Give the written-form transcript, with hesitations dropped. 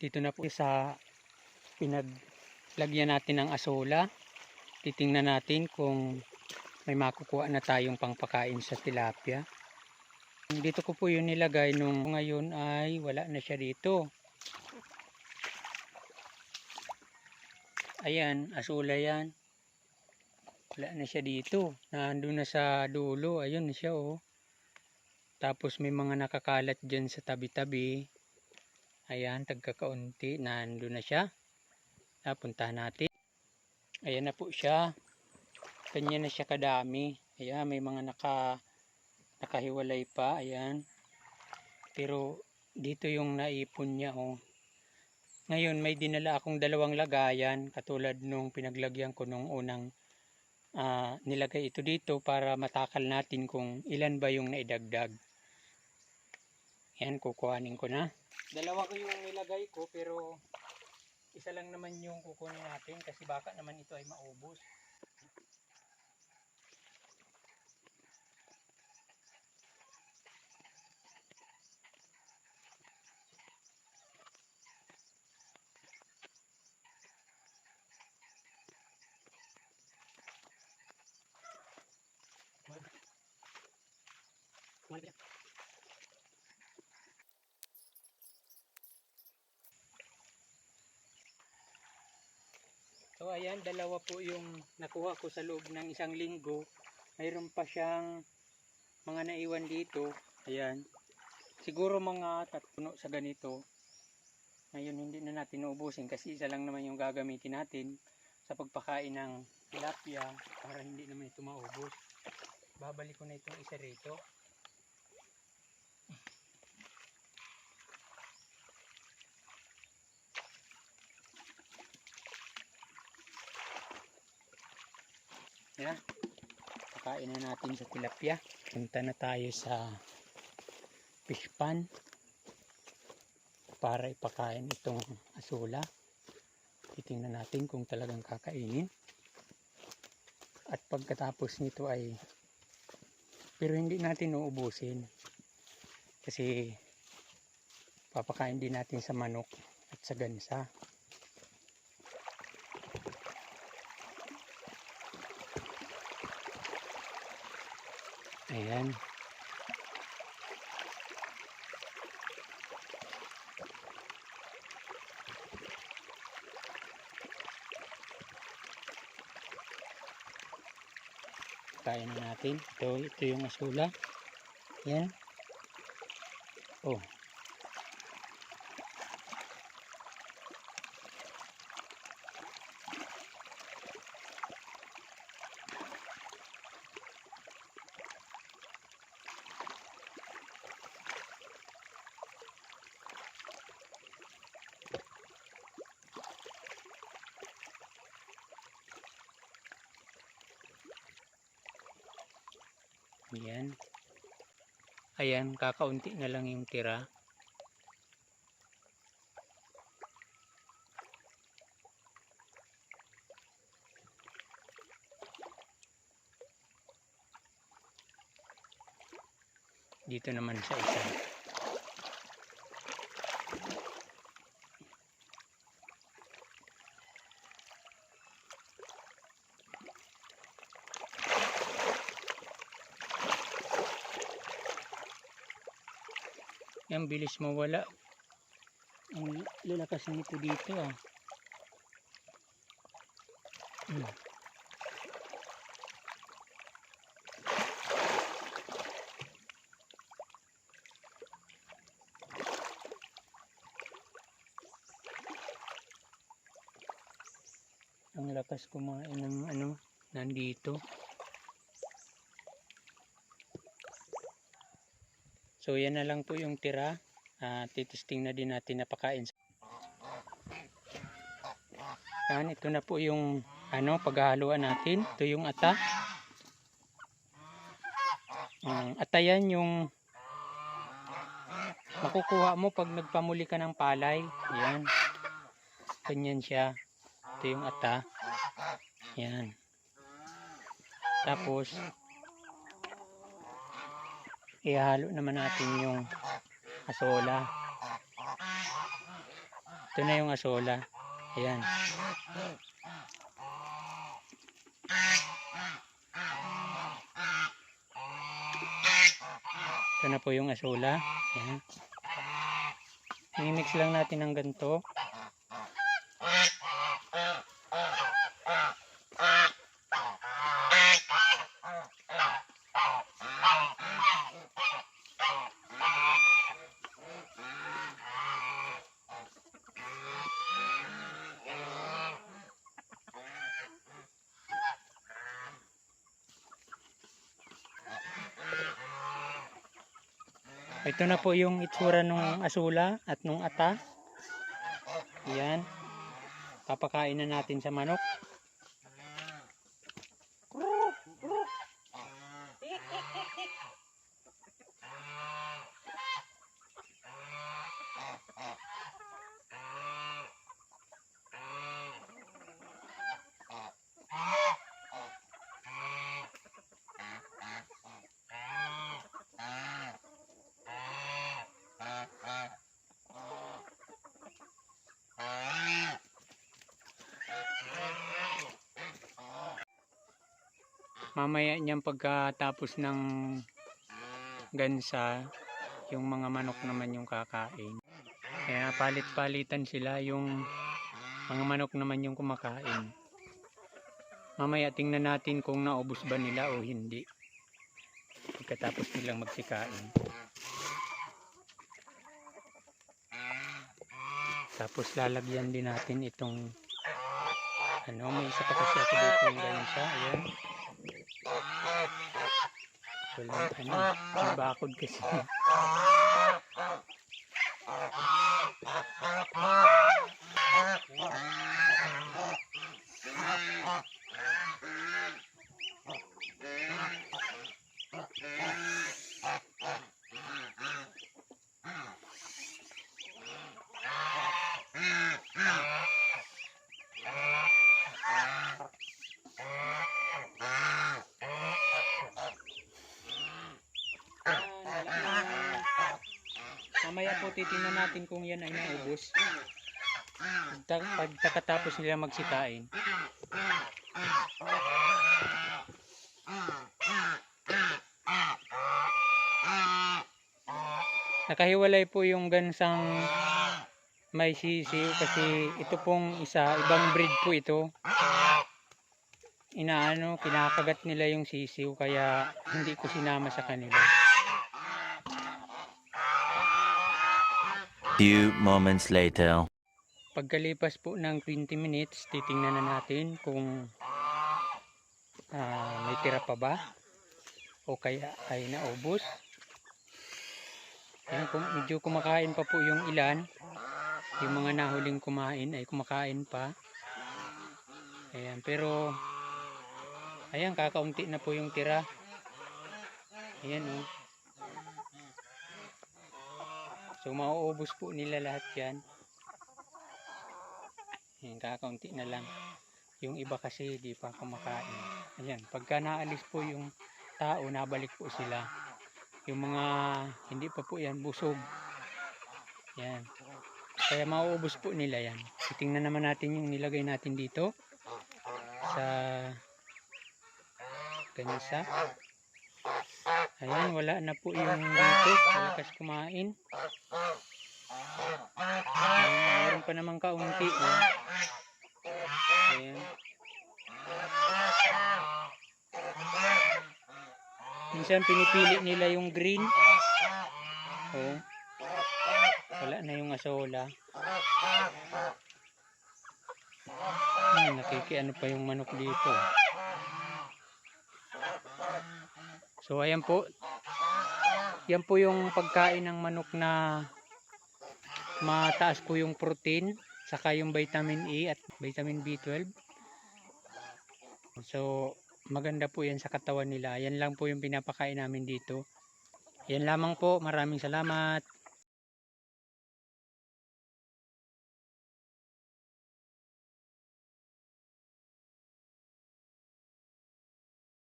Dito na po sa pinaglagyan natin ng asola. Titingnan natin kung may makukuha na tayong pangpakain sa tilapia. Dito ko po yun nilagay nung ngayon ay wala na siya dito. Ayan, asola yan. Wala na siya dito. Nandun na sa dulo. Ayun na siya oh. Tapos may mga nakakalat dyan sa tabi-tabi. Ayan, tagkakaunti. Nandun na siya. Puntahan natin. Ayan na po siya. Kanya na siya kadami. Ayan, may mga nakahiwalay pa. Ayan. Pero dito yung naipon niya oh. Ngayon may dinala akong dalawang lagayan. Katulad nung pinaglagyan ko nung unang nilagay ito dito para matakal natin kung ilan ba yung naidagdag. Ayan, kukuhanin ko na. Dalawa ko yung nilagay ko pero isa lang naman yung kukunin natin kasi baka naman ito ay maubos. So ayan, dalawa po yung nakuha ko sa loob ng isang linggo. Mayroon pa siyang mga naiwan dito. Ayan. Siguro mga 3 sa ganito. Ngayon hindi na natin uubusin kasi isa lang naman yung gagamitin natin sa pagpakain ng tilapia para hindi naman ito maubos. Babalik ko na itong isa rito. Ayan. Pakain na natin sa tilapia. Punta na tayo sa fish pan para ipakain itong asola. Titingnan natin kung talagang kakainin. At pagkatapos nito ay pero hindi natin uubusin kasi papakain din natin sa manok at sa gansa. Ayan. Kain na natin. Ito yung asola. Ayan. Oh. Ayan. Ayan, kakaunti na lang yung tira. Dito naman sa isa. Ang bilis mawala. Ang lalakas nito dito ah. Ang lakas kumain ng nandito. So yan na lang po yung tira. Titisting na din natin na pakain. Yan, ito na po yung paghahaluan natin. Ito yung ata. Ata yan yung makukuha mo pag nagpamuli ka ng palay. Yan. Ganyan siya. Ito yung ata. Yan. Tapos ihalo naman natin yung asola. Ito na yung asola. Ayan. Ito na po yung asola. Ayan. I-mix lang natin ng ganito. Ito na po yung itsura ng asula at nung ata. Ayan. Papakain na natin sa manok. Mamaya niyang pagkatapos ng gansa, yung mga manok naman yung kakain. Kaya palit-palitan sila, yung mga manok naman yung kumakain. Mamaya tingnan natin kung naubos ba nila o hindi. Pagkatapos nilang magsikain. Tapos lalagyan din natin itong may isa pa kasi ako dito yung gansa. Ayan. Walang may bakod kasi. Mamaya po titingnan natin kung yan ay naubos. Pagkatapos nila magsikain. Nakahiwalay po yung gansang may sisiw kasi ito pong isa, ibang breed po ito. Kinakagat nila yung sisiw kaya hindi ko sinama sa kanila. Few moments later. Pagkalipas po ng 20 minutes, titingnan na natin kung may tira pa ba o kaya ay naubos. Ayan, medyo kumakain pa po yung ilan. Yung mga nahuling kumain ay kumakain pa. Ayan, pero ayan, kakaunti na po yung tira. Ayan o. So mauubos po nila lahat yan. Ayan, kakaunti na lang. Yung iba kasi di pa kumakain. Ayan, pagka naalis po yung tao, nabalik po sila. Yung mga hindi pa po yan busog. Ayan. Kaya mauubos po nila yan. Tingnan naman natin yung nilagay natin dito sa ganisa. Ayan, wala na po yung dito. Malakas kumain. Ayan, mayroon pa naman kaunti. Ayan. Minsan pinipili nila yung green. Wala na yung asola. Nakikiano pa yung manok dito. So ayan po. Yan po yung pagkain ng manok na mataas po yung protein, saka yung vitamin E at vitamin B12. So maganda po yan sa katawan nila. Yan lang po yung pinapakain namin dito. Yan lamang po. Maraming salamat.